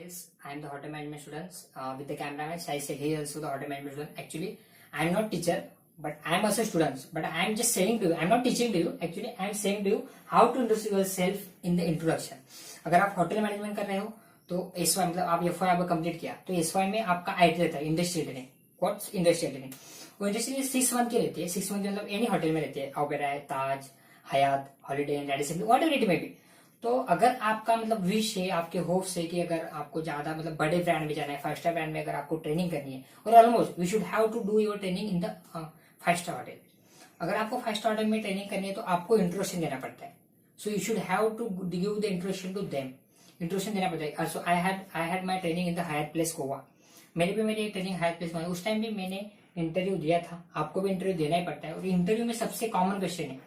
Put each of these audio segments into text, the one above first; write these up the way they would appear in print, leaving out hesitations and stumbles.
artist. I am the hotel management students with the cameraman Shahid. He is also the hotel management student. Actually, I am not teacher, but I am also student. But I am just saying to you, I am not teaching to you. Actually, I am saying to you how to introduce yourself in the introduction. अगर आप hotel management कर रहे हो तो SY मतलब आप FY आपको complete किया तो एसवाई में आपका आईटी रहता है industrial training. What's industrial training? वो इंडस्ट्रियल 6 मंथ की रहती है. 6 मंथ मतलब एनी होटल में रहती है. Oberoi, Taj, Hyatt, Holiday Inn, Radisson, whatever it may be. तो अगर आपका मतलब विश है, आपके होप्स है कि अगर आपको ज्यादा मतलब बड़े ब्रांड में जाना है, 5 स्टार ब्रांड में अगर आपको ट्रेनिंग करनी है, और almost we should have to do your training in the 5 star hotel. अगर आपको 5 स्टार होटल में ट्रेनिंग करनी है तो आपको इंट्रोडक्शन देना पड़ता है. So you should have to give the introduction to them. Introduction देना पड़ता है. So I had my training in the higher place Goa. मेरे भी मेरी ट्रेनिंग हायर प्लेस में, उस टाइम भी मैंने इंटरव्यू दिया था. आपको भी इंटरव्यू देना ही पड़ता है. और इंटरव्यू में सबसे कॉमन क्वेश्चन है,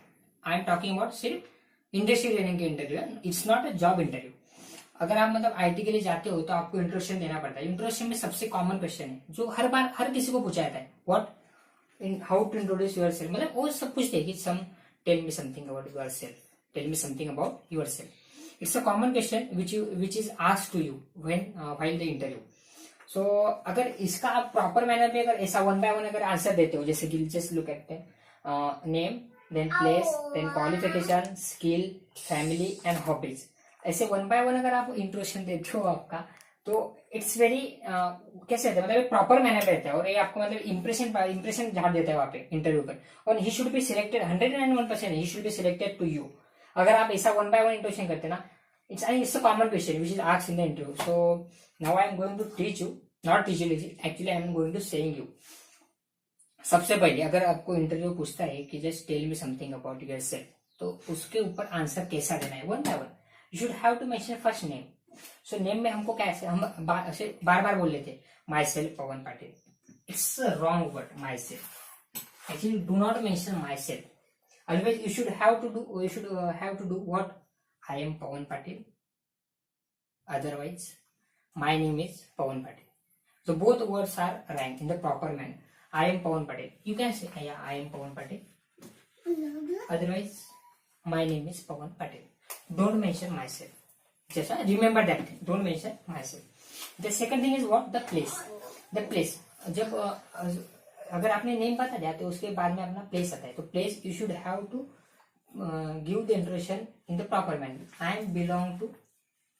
आई एम टॉकिंग अबाउट सिर्फ इंडस्ट्री ट्रेनिंग के interview, it's not a job interview. अगर आप मतलब आईटी के लिए जाते हो तो आपको इंट्रोडक्शन देना पड़ता है. इंट्रोडक्शन में सबसे कॉमन क्वेश्चन है जो हर बार हर किसी को पूछा जाता है, what in how to introduce your self. मतलब वो सब पूछते हैं कि some tell me something about your self, tell me something about your self. It's a common question which is asked to you when while the interview. So अगर इसका आप proper manner में अगर ऐसा 1 by 1 अगर आंसर देते हो, जैसे कि just look at name, then place, then qualification, skill, family and hobbies, ऐसे 1 by 1 अगर आप इंट्रोडक्शन देते हो आपका, तो इट्स वेरी कैसे रहता है, मतलब प्रॉपर मैनर रहता है. और ये आपको मतलब इंप्रेशन झाड़ देता है वहां पे इंटरव्यू पर. और he should be selected 101%, he should be selected to you. अगर आप ऐसा 1 by 1 इंट्रोडक्शन करते ना, it's a common question which is asked in the interview. So now I am going to teach you, not teach you, actually I am going to saying you. सबसे पहले अगर आपको interview पूछता है कि just tell me something about yourself, तो उसके ऊपर आंसर कैसा देना है 1 by 1. You should have to mention first name. So name में हमको कैसे हम बार बार बोल लेते myself Pawan Patil. It's wrong word myself. Actually do not mention myself. Otherwise you should have to do what? I am Pawan Patil. Otherwise, my name is Pawan Patil. So both words are ranked in the proper manner. I am Pawan Patil. You can say, yeah, I am Pawan Patil. Otherwise, my name is Pawan Patil. Don't mention myself. Just remember that. Don't mention myself. The second thing is what? The place. The place. जब अगर आपने name बता दिया तो उसके बाद में अपना प्लेस आता है. तो place you should have to give the introduction in the proper manner. I am belong to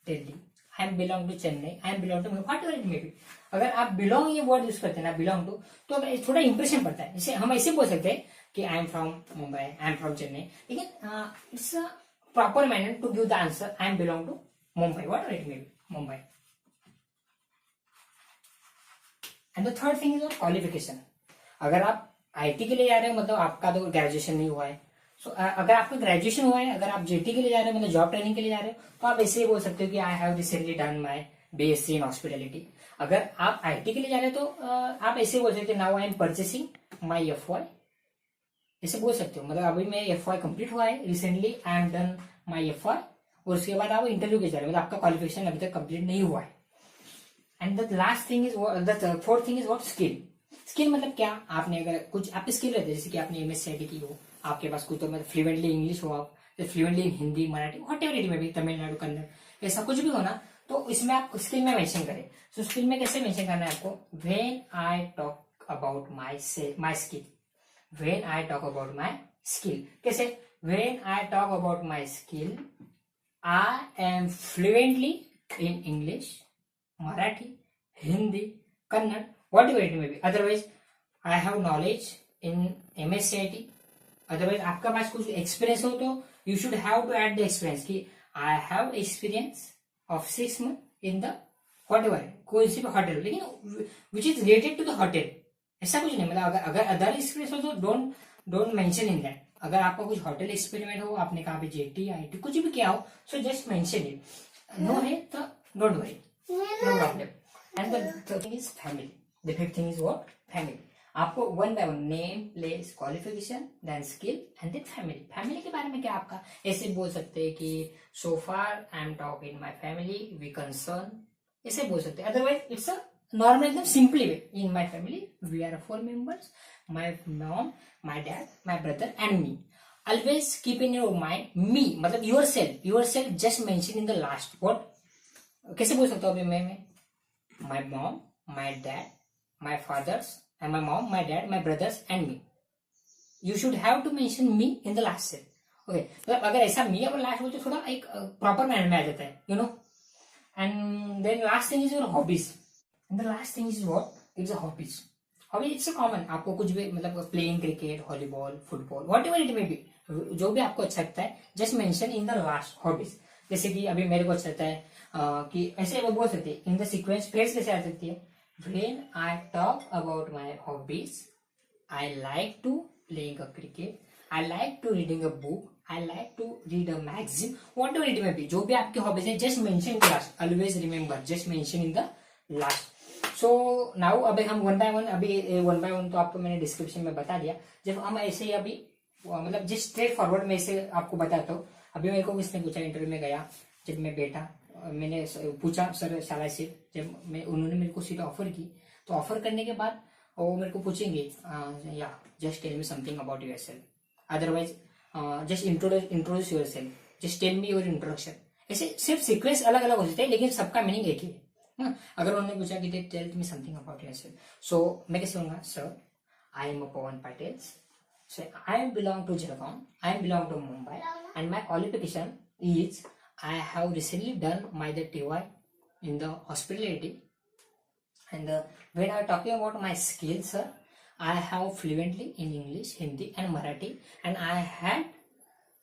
Delhi, I am belong to Chennai, I am belong to what ever it may be. अगर आप बिलोंग ये word use करते हैं ना, belong to, तो अगर थोड़ा impression पड़ता है. जैसे हम ऐसे बोल सकते हैं कि I am from Mumbai, I am from Chennai, लेकिन it's a proper manner to give the answer I am belong to Mumbai, what ever it may be, Mumbai. And the third thing is qualification. अगर आप आईटी के लिए जा रहे हो मतलब आपका तो ग्रेजुएशन नहीं हुआ है. सो अगर आपका ग्रेजुएशन हुआ है, अगर आप जेटी के लिए जा रहे हो मतलब जॉब ट्रेनिंग के लिए जा रहे हो, तो आप ऐसे ही बोल सकते हो कि I have recently done my BSc in hospitality. अगर आप आईटी के लिए जा रहे हो तो आप ऐसे बोल सकते हो now I am purchasing my FY, ऐसे बोल सकते हो. मतलब अभी मैं एफवाई कंप्लीट हुआ है, recently I am done my FY. और उसके बाद आप इंटरव्यू के जा रहे हो, मतलब आपका क्वालिफिकेशन अभी तक कंप्लीट नहीं हुआ है. And the last thing is the fourth thing is what? Skill. Skill मतलब क्या? आपने अगर कुछ आपकी स्किल रहती है, जैसे कि आपने एमएससी की हो, आपके पास कुछ तो मतलब फ्लुएंटली इंग्लिश हो, आप fluently in Hindi, Marathi, whatever it may B, Tamil Nadu, Kannada, ऐसा कुछ भी हो ना, तो इसमें आप स्किल में मेंशन करें. सो स्किल में कैसे मेंशन करना है आपको? When I talk about my skill, when I talk about my skill. कैसे? When I talk about my skill I am fluently in English, Marathi, Hindi, Kannada, whatever it may be. Otherwise, I have knowledge in MSCIT. Otherwise, आपका पास कुछ experience हो तो you should have to add the experience कि I have experience of 6 months in the whatever, कोई सी भी hotel, लेकिन which is related to the hotel. ऐसा कुछ नहीं. मतलब अगर अदर एक्सपीरियंस हो तो don't mention in that. अगर आपका कुछ होटल एक्सपेरिमेंट हो, आपने कहा पे जेटी आईटी कुछ भी किया हो, so just mention it. No है तो don't worry, no problem. And the third thing is family. The fifth thing is what? Family. आपको 1 by 1 name, place, qualification, then skill and then family. Family के बारे में क्या आपका ऐसे बोल सकते हैं कि so far I am talking in my family, we concern, ऐसे बोल सकते हैं. अदरवाइज इट्स अ नॉर्मल एकदम simply way. In my family we are 4 members, my mom, my dad, my brother and me. Always keep in your mind me मतलब your self just mention in the last. What? कैसे बोल सकता हूँ अभी मैं my mom, my dad, my fathers and my mom, my dad, my brothers and me. You should have to mention me in the last cell. Okay, मतलब अगर ऐसा मी अगर लास्ट बोलते थोड़ा एक प्रॉपर मैनर में आ जाता है, you know. And then last thing is your hobbies. And the last thing is what is a hobbies. Hobby it's a common, आपको कुछ भी मतलब playing cricket, volleyball, football, what ever it may be, जो भी आपको अच्छा लगता है just mention in the last hobbies. जैसे कि अभी मेरे को अच्छा लगता है कि ऐसे वो बोल सकते हैं इन द सीक्वेंस फ्रेज कैसे आ सकती है. When I talk about my hobbies, I like to playing a cricket, I like to reading a book, I like to read a magazine, what ever it may be. जो भी आपकी hobbies है just mention in the last. Always remember just mention in the last. So now अभी हम one by one, अभी one by one तो आपको मैंने डिस्क्रिप्शन में बता दिया. जब हम ऐसे ही अभी मतलब जिस स्ट्रेट फॉरवर्ड में ऐसे आपको बताता हूँ. अभी मेरे को किसने पूछा, इंटरव्यू में गया जब मैं बैठा, मैंने पूछा सर शाला से, जब मैं उन्होंने मेरे को सीट ऑफर की, तो ऑफर करने के बाद वो मेरे को पूछेंगे या just tell me something about your self, otherwise just introduce your self, just tell me your introduction. ऐसे सिर्फ सीक्वेंस अलग अलग हो सकते हैं लेकिन सबका मीनिंग एक ही है. अगर उन्होंने पूछा कि tell me something about your self, so मैं कैसे कहूंगा, sir I am a Pavan Patil, so I belong to Jalgaon, I belong to Mumbai, and my qualification is I have recently done my the TY in the hospitality. And when I am talking about my skills, sir, I have fluently in English, Hindi, and Marathi, and I had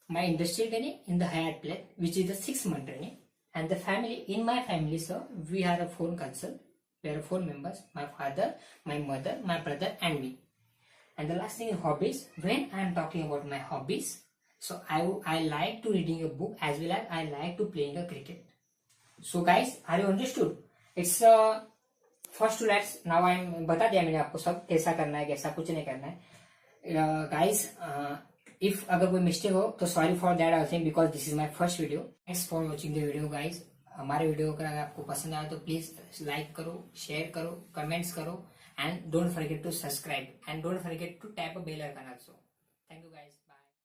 my industrial training in the higher place, which is the 6 month training. And the family, in my family, sir, we are a 4 council, we are 4 members: my father, my mother, my brother, and me. And the last thing is hobbies. When I am talking about my hobbies, so I like to reading a book as well as I like to playing a cricket. So guys, are you understood? It's first let's now I'm बता दिया मैंने आपको सब कैसा करना है, कैसा कुछ नहीं करना है. Guys, if अगर कोई मिस्टेक हो तो sorry for that I think, because this is my first video. Thanks for watching the video guys. हमारे वीडियो अगर आपको पसंद आए तो प्लीज लाइक करो, शेयर करो, कमेंट्स करो, and don't forget to subscribe and don't forget to tap a bell icon also. Thank you guys.